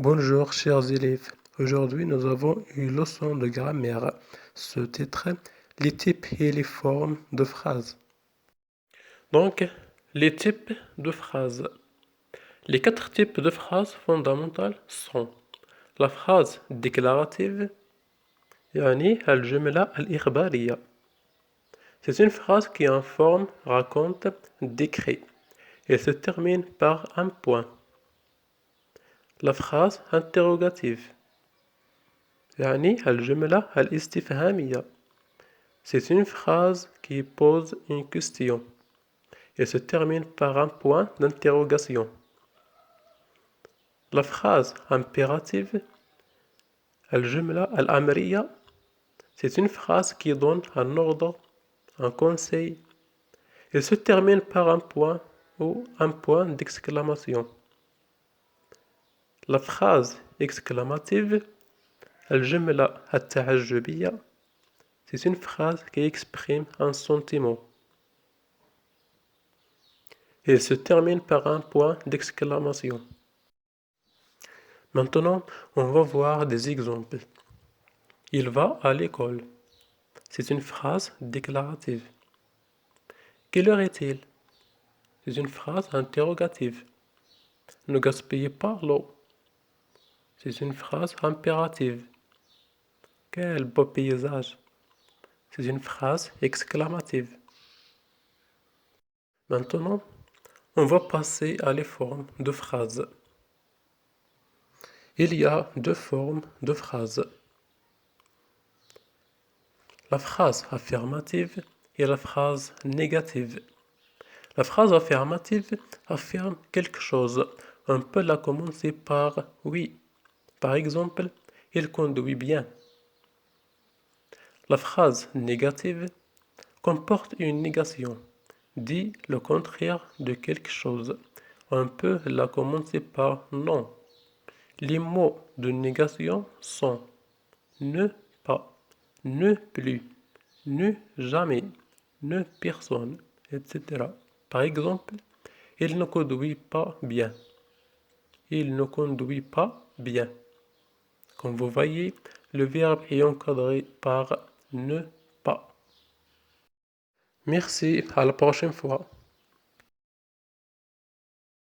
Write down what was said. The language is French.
Bonjour chers élèves, aujourd'hui nous avons une leçon de grammaire. Ce titre, les types et les formes de phrases. Donc, les types de phrases. Les quatre types de phrases fondamentales sont la phrase déclarative, يعني الجملة الإخبارية. C'est une phrase qui en forme, raconte, décrit et se termine par un point. La phrase interrogative, يعني الجملة الاستفهامية. C'est une phrase qui pose une question et se termine par un point d'interrogation. La phrase impérative, الجملة الأمرية, c'est une phrase qui donne un ordre, un conseil et se termine par un point ou un point d'exclamation. La phrase exclamative, الجملة التعجبية, c'est une phrase qui exprime un sentiment et se termine par un point d'exclamation. Maintenant, on va voir des exemples. Il va à l'école. C'est une phrase déclarative. Quelle heure est-il? C'est une phrase interrogative. Ne gaspillez pas l'eau. C'est une phrase impérative. Quel beau paysage. C'est une phrase exclamative. Maintenant, on va passer à les formes de phrases. Il y a deux formes de phrases. La phrase affirmative et la phrase négative. La phrase affirmative affirme quelque chose. On peut la commencer par oui. Par exemple, il conduit bien. La phrase négative comporte une négation, dit le contraire de quelque chose. On peut la commencer par non. Les mots de négation sont ne pas, ne plus, ne jamais, ne personne, etc. Par exemple, il ne conduit pas bien. Il ne conduit pas bien. Comme vous voyez, le verbe est encadré par ne pas. Merci, à la prochaine fois.